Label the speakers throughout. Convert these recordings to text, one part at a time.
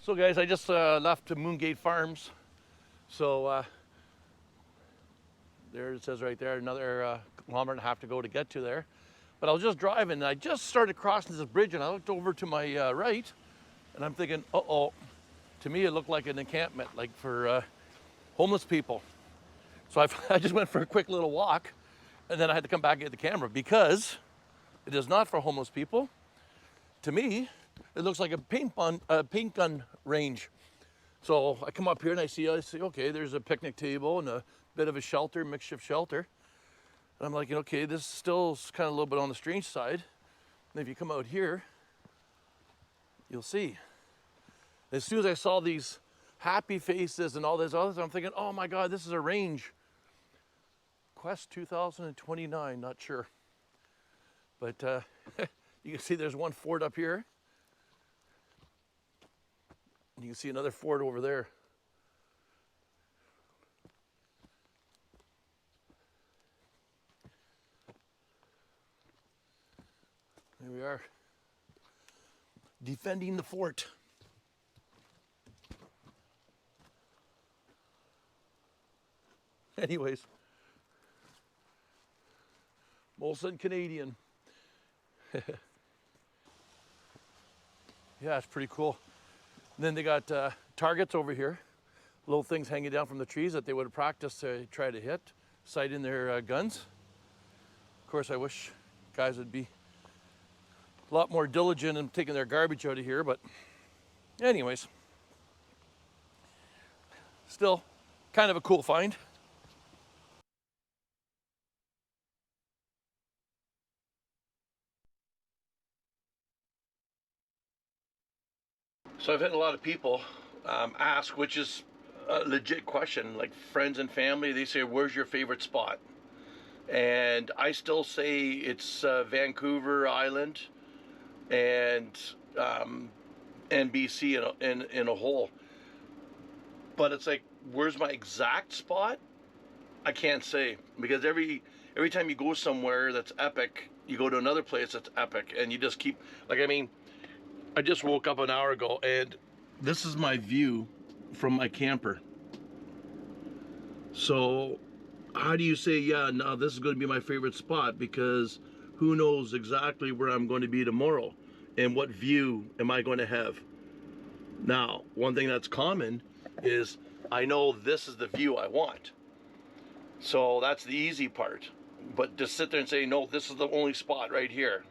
Speaker 1: So guys, I just left Moongate Farms. So there it says right there, another kilometer and a half to go to get to there. But I was just driving and I just started crossing this bridge and I looked over to my right and I'm thinking, uh-oh. To me, it looked like an encampment, like for homeless people. So I just went for a quick little walk and then I had to come back and get the camera because it is not for homeless people. To me, it looks like a paint gun range. So I come up here and I see, okay, there's a picnic table and a bit of a shelter, makeshift shelter. And I'm like, okay, this is still kind of a little bit on the strange side. And if you come out here, you'll see. As soon as I saw these happy faces and all this other, I'm thinking, oh my God, this is a range. Quest 2029, not sure. But you can see there's one fort up here. You can see another fort over there. There we are. Defending the fort. Anyways. Molson Canadian. Yeah, it's pretty cool. And then they got targets over here, little things hanging down from the trees that they would have practiced to try to hit, sight in their guns. Of course, I wish guys would be a lot more diligent in taking their garbage out of here, but anyways, still kind of a cool find. So I've had a lot of people ask, which is a legit question, like friends and family, they say, where's your favorite spot? And I still say it's Vancouver Island and BC in a whole. But it's like, where's my exact spot? I can't say, because every time you go somewhere that's epic, you go to another place that's epic, and you just keep, like, I mean, I just woke up an hour ago and this is my view from my camper. So how do you say, yeah, no, this is going to be my favorite spot, because who knows exactly where I'm going to be tomorrow and what view am I going to have. Now, one thing that's common is I know this is the view I want. So that's the easy part. But to sit there and say, no, this is the only spot right here,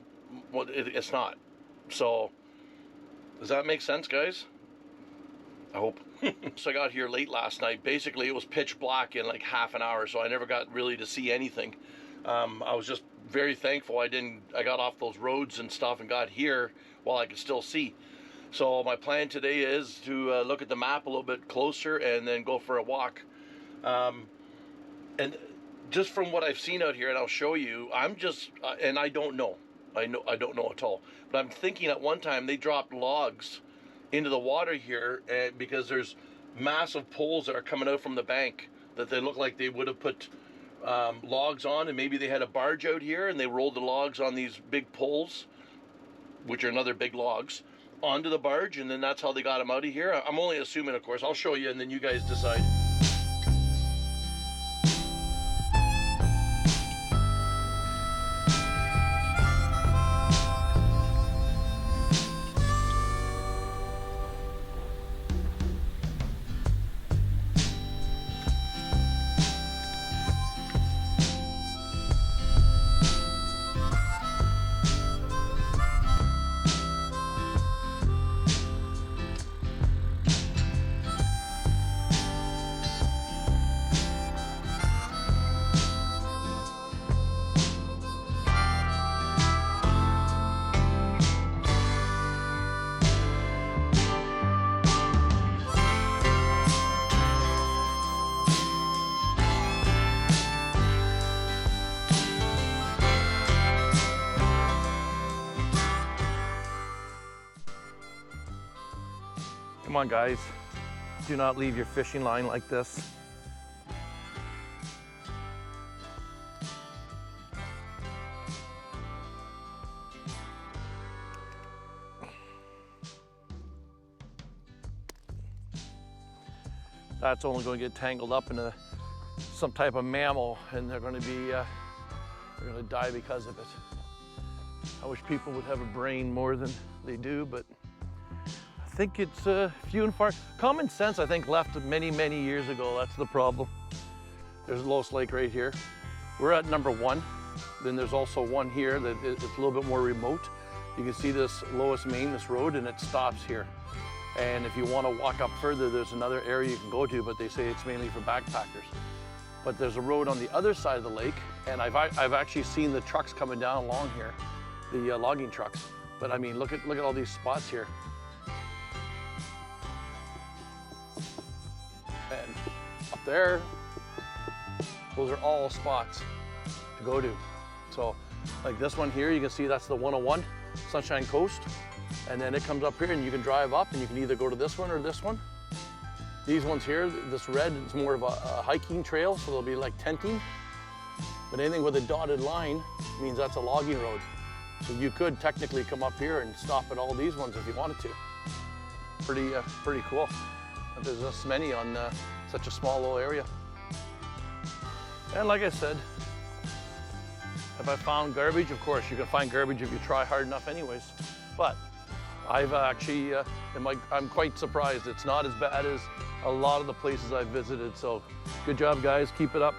Speaker 1: well, it's not. So does that make sense, guys? I hope. So I got here late last night. Basically, it was pitch black in like half an hour, so I never got really to see anything. I was just very thankful I got off those roads and stuff and got here while I could still see. So my plan today is to look at the map a little bit closer and then go for a walk. And just from what I've seen out here, and I'll show you, I'm just, and I don't know. I don't know at all. But I'm thinking at one time they dropped logs into the water here because there's massive poles that are coming out from the bank that they look like they would have put logs on, and maybe they had a barge out here and they rolled the logs on these big poles, which are another big logs, onto the barge, and then that's how they got them out of here. I'm only assuming, of course. I'll show you and then you guys decide. Come on, guys. Do not leave your fishing line like this. that's only going to get tangled up in some type of mammal, and they're going to die because of it. I wish people would have a brain more than they do, but I think it's few and far. Common sense, I think, left many, many years ago. That's the problem. There's Loess Lake right here. We're at number 1. Then there's also one here that it's a little bit more remote. You can see this Loess, Maine, this road, and it stops here. And if you want to walk up further, there's another area you can go to, but they say it's mainly for backpackers. But there's a road on the other side of the lake, and I've actually seen the trucks coming down along here, the logging trucks. But I mean, look at all these spots here. And up there, those are all spots to go to. So like this one here, you can see that's the 101 Sunshine Coast. And then it comes up here and you can drive up and you can either go to this one or this one. These ones here, this red, is more of a hiking trail, so they'll be like tenting. But anything with a dotted line means that's a logging road. So you could technically come up here and stop at all these ones if you wanted to. Pretty cool. But there's this many on such a small little area. And like I said, have I found garbage? Of course, you can find garbage if you try hard enough anyways. But I've actually, I'm quite surprised. It's not as bad as a lot of the places I've visited. So good job, guys. Keep it up.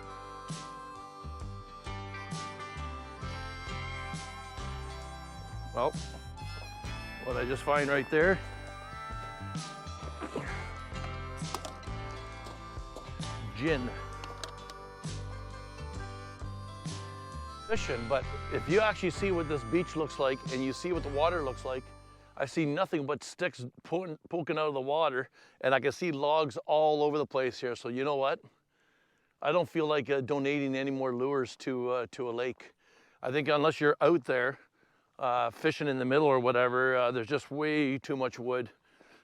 Speaker 1: Well, what I just find right there, gin. Fishing, but if you actually see what this beach looks like and you see what the water looks like, I see nothing but sticks poking out of the water, and I can see logs all over the place here. So you know what? I don't feel like donating any more lures to a lake. I think unless you're out there fishing in the middle or whatever, there's just way too much wood.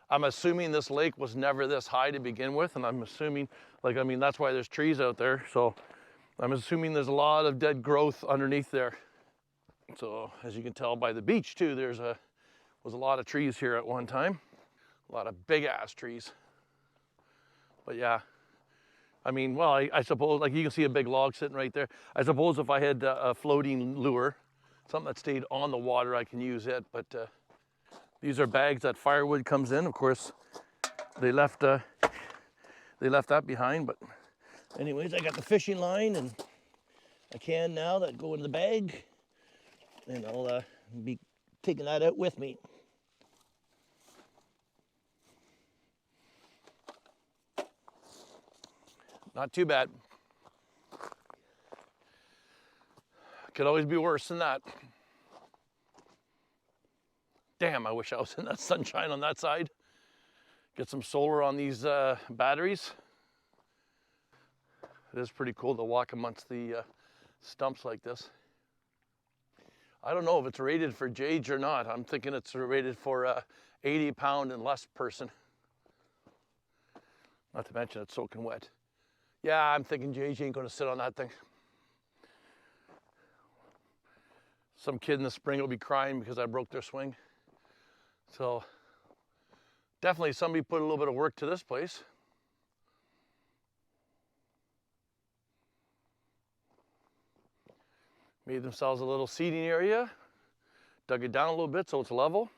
Speaker 1: I'm assuming this lake was never this high to begin with, and I'm assuming, like, I mean, that's why there's trees out there. So I'm assuming there's a lot of dead growth underneath there. So as you can tell by the beach too, was a lot of trees here at one time. A lot of big ass trees. But yeah, I mean, well, I suppose, like you can see a big log sitting right there. I suppose if I had a floating lure, something that stayed on the water, I can use it. But these are bags that firewood comes in. Of course, they left that behind, but anyways, I got the fishing line and a can now that go in the bag, and I'll be taking that out with me. Not too bad. Could always be worse than that. Damn, I wish I was in that sunshine on that side. Get some solar on these batteries. It is pretty cool to walk amongst the stumps like this. I don't know if it's rated for Jage or not. I'm thinking it's rated for a 80-pound and less person. Not to mention it's soaking wet. Yeah, I'm thinking Jage ain't gonna sit on that thing. Some kid in the spring will be crying because I broke their swing. So definitely somebody put a little bit of work to this place. Made themselves a little seating area, dug it down a little bit so it's level.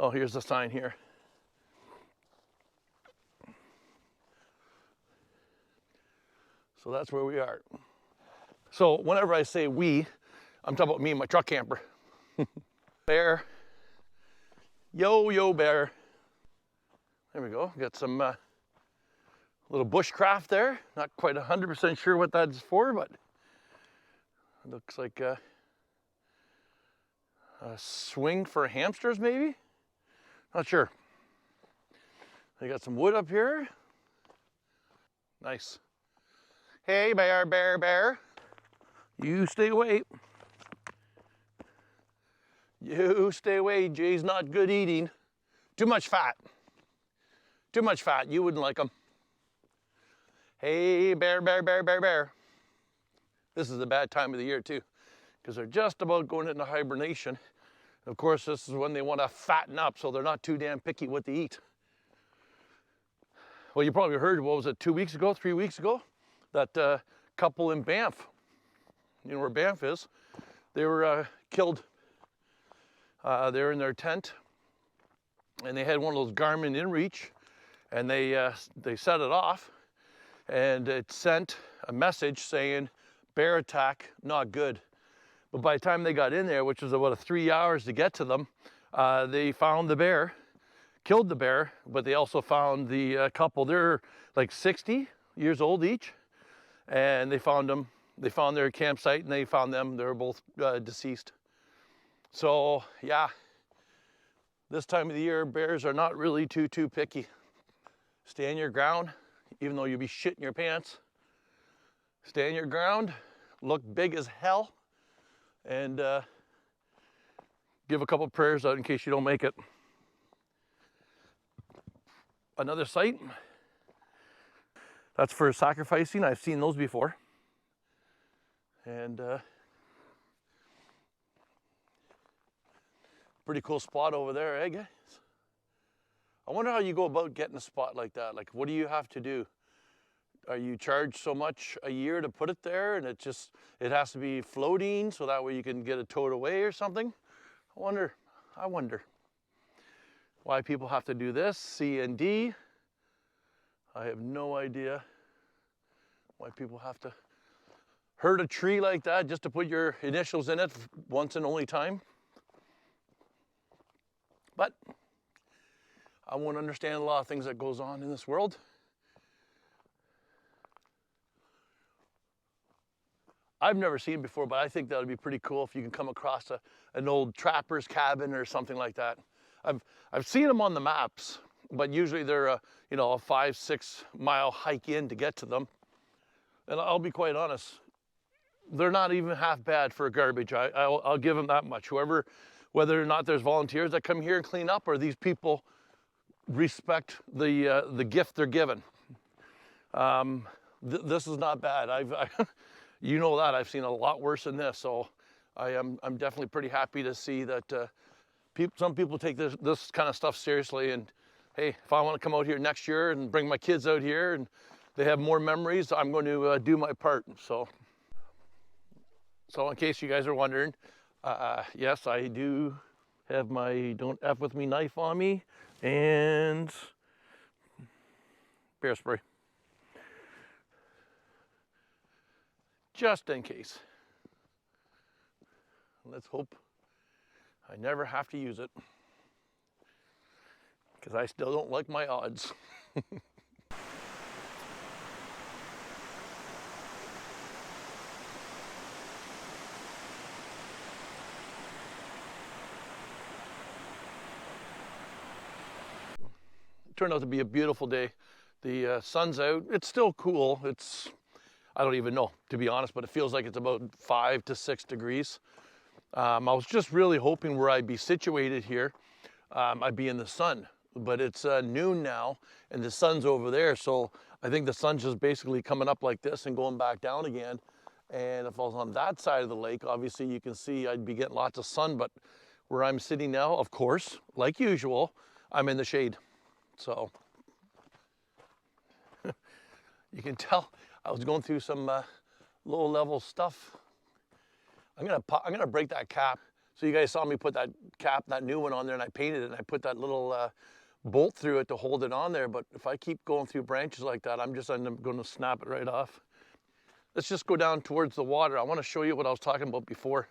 Speaker 1: Oh, here's the sign here. So that's where we are. So whenever I say we, I'm talking about me and my truck camper. Bear. Yo, bear. There we go. Got some little bushcraft there. Not quite 100% sure what that's for, but it looks like a swing for hamsters, maybe? Not sure. They got some wood up here. Nice. Hey, bear. You stay away. You stay away. Jay's not good eating. Too much fat. Too much fat. You wouldn't like them. Hey, bear, bear, bear, bear, bear. This is a bad time of the year too, because they're just about going into hibernation. Of course, this is when they want to fatten up, so they're not too damn picky what they eat. Well, you probably heard, what was it, 2 weeks ago, 3 weeks ago? That couple in Banff, you know where Banff is, they were killed. They were in their tent, and they had one of those Garmin InReach, and they set it off, and it sent a message saying, bear attack, not good. But by the time they got in there, which was about 3 hours to get to them, they found the bear, killed the bear, but they also found the couple. They're like 60 years old each, and they found them. They found their campsite, and they found them. They were both deceased. So yeah, this time of the year, bears are not really too picky. Stay on your ground, even though you'll be shitting your pants. Stay on your ground, look big as hell, and give a couple prayers out in case you don't make it. Another site, that's for sacrificing. I've seen those before. And pretty cool spot over there, eh guys? I wonder how you go about getting a spot like that. Like, what do you have to do? Are you charged so much a year to put it there, and it has to be floating so that way you can get it towed away or something? I wonder why people have to do this, C and D. I have no idea why people have to hurt a tree like that just to put your initials in it once and only time. But I won't understand a lot of things that goes on in this world. I've never seen it before, but I think that would be pretty cool if you can come across an old trapper's cabin or something like that. I've seen them on the maps, but usually they're a 5-6 mile hike in to get to them. And I'll be quite honest, they're not even half bad for garbage. I'll give them that much. Whether or not there's volunteers that come here and clean up, or these people respect the gift they're given. This is not bad. You know that I've seen a lot worse than this, so I'm definitely pretty happy to see that some people take this kind of stuff seriously. And hey, if I want to come out here next year and bring my kids out here and they have more memories, I'm going to do my part. So in case you guys are wondering, yes, I do have my don't F with me knife on me and bear spray. Just in case. Let's hope I never have to use it, because I still don't like my odds. It turned out to be a beautiful day. The sun's out. It's still cool. I don't even know, to be honest, but it feels like it's about 5 to 6 degrees. I was just really hoping where I'd be situated here, I'd be in the sun, but it's noon now and the sun's over there. So I think the sun's just basically coming up like this and going back down again. And if I was on that side of the lake, obviously you can see I'd be getting lots of sun, but where I'm sitting now, of course, like usual, I'm in the shade. So you can tell I was going through some low level stuff. I'm gonna break that cap. So you guys saw me put that cap, that new one on there, and I painted it, and I put that little bolt through it to hold it on there. But if I keep going through branches like that, I'm going to snap it right off. Let's just go down towards the water. I want to show you what I was talking about before.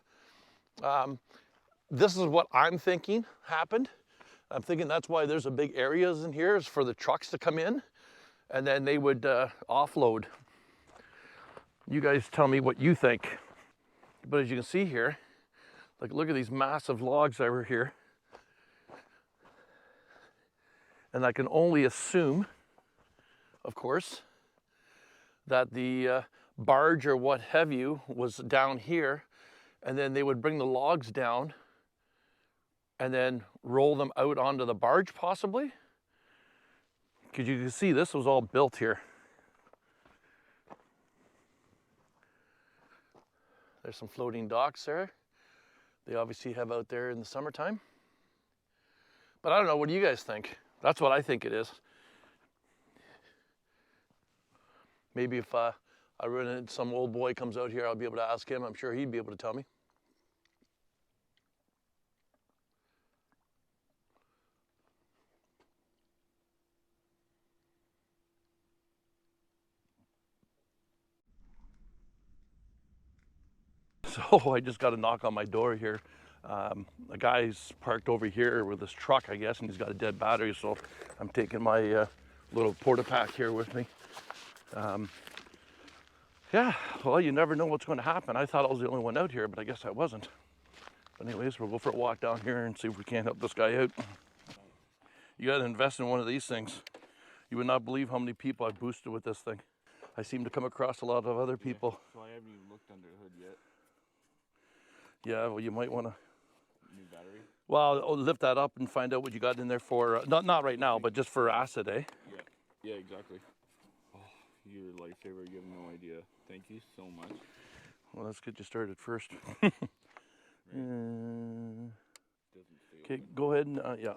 Speaker 1: This is what I'm thinking happened. I'm thinking that's why there's a big areas in here, is for the trucks to come in, and then they would offload. You guys tell me what you think. But as you can see here, like, look at these massive logs over here. And I can only assume, of course, that the barge or what have you was down here, and then they would bring the logs down and then roll them out onto the barge possibly. Because you can see this was all built here. There's some floating docks there. They obviously have out there in the summertime. But I don't know, what do you guys think? That's what I think it is. Maybe if I run into some old boy comes out here, I'll be able to ask him. I'm sure he'd be able to tell me. So I just got a knock on my door here. A guy's parked over here with his truck, I guess, and he's got a dead battery, so I'm taking my little porta pack here with me. Yeah, well, you never know what's going to happen. I thought I was the only one out here, but I guess I wasn't. But anyways, we'll go for a walk down here and see if we can't help this guy out. You got to invest in one of these things. You would not believe how many people I've boosted with this thing. I seem to come across a lot of other people.
Speaker 2: So I haven't even looked under the hood yet.
Speaker 1: Yeah, well, you might want to.
Speaker 2: New battery?
Speaker 1: Well, I'll lift that up and find out what you got in there for. Not right now, but just for acid, eh?
Speaker 2: Yeah, exactly. Oh, you're a lifesaver. You have no idea. Thank you so much.
Speaker 1: Well, let's get you started first.
Speaker 2: Right.
Speaker 1: Okay, go ahead and yeah.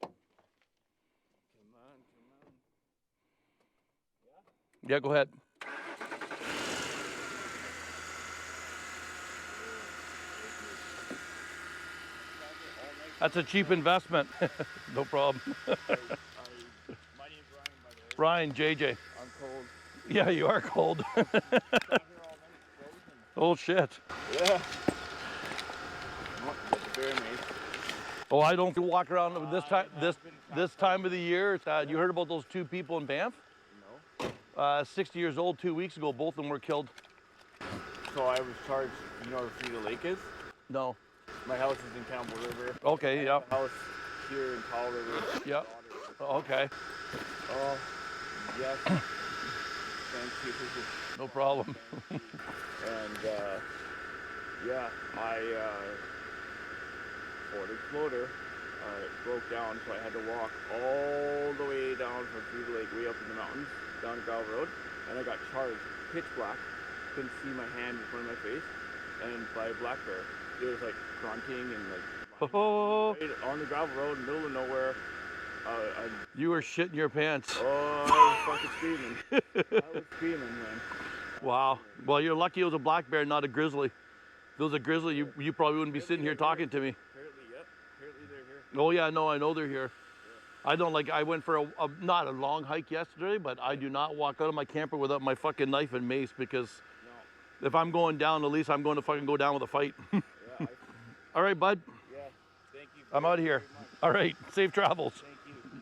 Speaker 2: Come on.
Speaker 1: Yeah, go ahead. That's a cheap investment. No problem.
Speaker 2: My name's Ryan, by the way.
Speaker 1: Ryan, JJ.
Speaker 2: I'm cold.
Speaker 1: Yeah, you are cold.
Speaker 2: Sat here all night frozen.
Speaker 1: Oh shit.
Speaker 2: Yeah. Get the bear mace.
Speaker 1: Oh, I don't walk around this time of the year. You heard about those two people in Banff?
Speaker 2: No.
Speaker 1: 60 years old, 2 weeks ago. Both of them were killed.
Speaker 2: So I was charged, you know where Cedar Lake is?
Speaker 1: No.
Speaker 2: My house is in Campbell River.
Speaker 1: Okay, yeah.
Speaker 2: The house here in Tall River.
Speaker 1: Yeah. Okay.
Speaker 2: Oh, yes. Thank you.
Speaker 1: No problem.
Speaker 2: And yeah, Ford Exploder broke down, so I had to walk all the way down from Cedar Lake, way up in the mountains, down to Gravel Road, and I got charged, pitch black, couldn't see my hand in front of my face, and by a black bear. It was like grunting and like right on the gravel road in the middle of nowhere.
Speaker 1: You were shitting your pants.
Speaker 2: Oh, I was fucking screaming. I was screaming, man.
Speaker 1: Wow. Well, you're lucky it was a black bear, not a grizzly. If it was a grizzly, you probably wouldn't be sitting here talking to me.
Speaker 2: Apparently, yep. Apparently they're here.
Speaker 1: Oh yeah, no, I know they're here. Yeah. I went for not a long hike yesterday, but I do not walk out of my camper without my fucking knife and mace, because if I'm going down, at least I'm going to fucking go down with a fight. All right, bud.
Speaker 2: Yeah, thank you.
Speaker 1: I'm out of here. All right, safe travels.
Speaker 2: Thank you.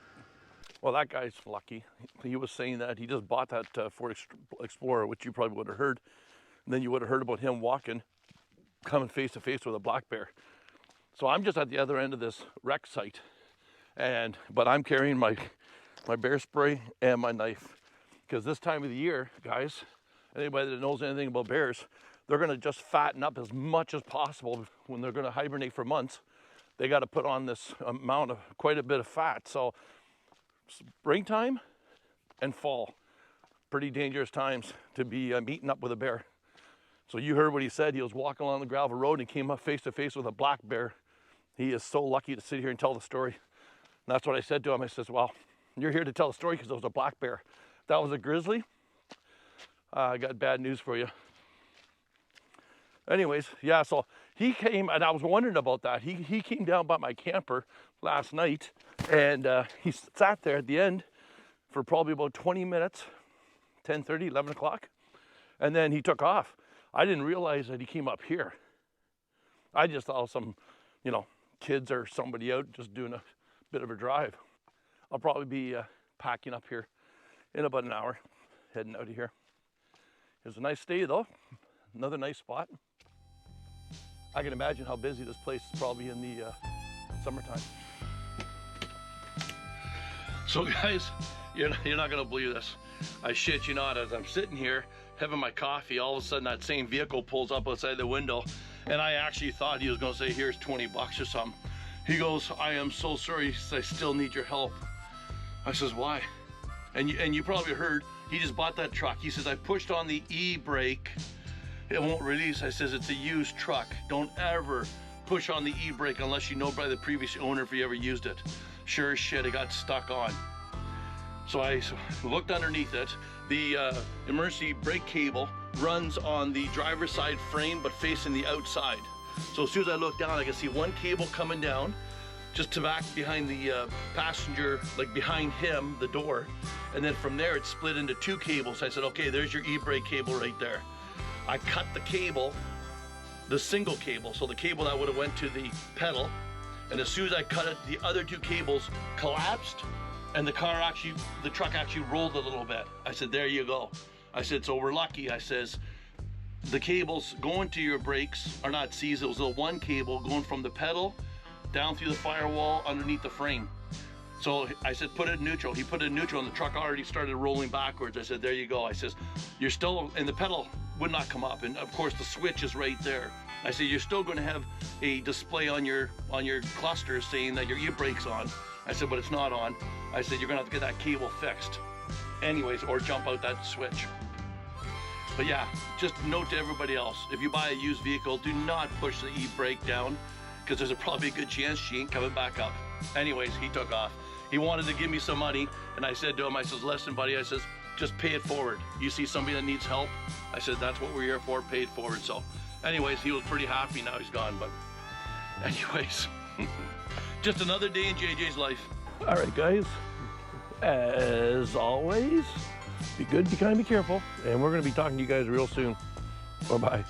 Speaker 1: Well, that guy's lucky. He was saying that he just bought that Ford Explorer, which you probably would have heard. And then you would have heard about him coming face to face with a black bear. So I'm just at the other end of this wreck site, but I'm carrying my bear spray and my knife, because this time of the year, guys, anybody that knows anything about bears, they're going to just fatten up as much as possible when they're going to hibernate for months. They got to put on this amount of quite a bit of fat. So springtime and fall, pretty dangerous times to be meeting up with a bear. So you heard what he said. He was walking along the gravel road and he came up face to face with a black bear. He is so lucky to sit here and tell the story. And that's what I said to him. I says, well, you're here to tell the story because it was a black bear. If that was a grizzly, I got bad news for you. Anyways, yeah, so he came, and I was wondering about that. He came down by my camper last night, and he sat there at the end for probably about 20 minutes, 10:30, 11 o'clock, and then he took off. I didn't realize that he came up here. I just thought some, kids or somebody out just doing a bit of a drive. I'll probably be packing up here in about an hour, heading out of here. It was a nice stay, though. Another nice spot. I can imagine how busy this place is probably in the summertime. So guys, you're not gonna believe this. I shit you not, as I'm sitting here having my coffee, all of a sudden that same vehicle pulls up outside the window And I actually thought he was gonna say, here's 20 bucks or something. He goes, I am so sorry, he says, I still need your help. I says, why? And you probably heard, he just bought that truck. He says, I pushed on the e-brake, it won't release. I says, it's a used truck. Don't ever push on the e-brake unless you know by the previous owner if you ever used it. Sure as shit, it got stuck on. So I looked underneath it. The emergency brake cable runs on the driver's side frame, but facing the outside. So as soon as I look down, I can see one cable coming down, just to back behind the passenger, like behind him, the door. And then from there, it's split into two cables. I said, okay, there's your e-brake cable right there. I cut the cable, the single cable, so the cable that would have went to the pedal. And as soon as I cut it, the other two cables collapsed, and the truck actually rolled a little bit. I said, there you go. I said, so we're lucky. I says, the cables going to your brakes are not seized. It was the one cable going from the pedal down through the firewall underneath the frame. So I said, put it in neutral. He put it in neutral and the truck already started rolling backwards. I said, there you go. I says, you're still, and the pedal would not come up. And of course the switch is right there. I said, you're still gonna have a display on your cluster saying that your e-brake's on. I said, but it's not on. I said, you're gonna have to get that cable fixed anyways, or jump out that switch. But yeah, just note to everybody else, if you buy a used vehicle, do not push the e-brake down, because there's probably a good chance she ain't coming back up. Anyways, he took off. He wanted to give me some money, and I said to him, I says, listen, buddy, I says, just pay it forward. You see somebody that needs help? I said, that's what we're here for, pay it forward. So anyways, he was pretty happy. Now he's gone, but anyways, just another day in JJ's life. All right, guys, as always, be good, be kind, be careful, and we're going to be talking to you guys real soon. Bye-bye.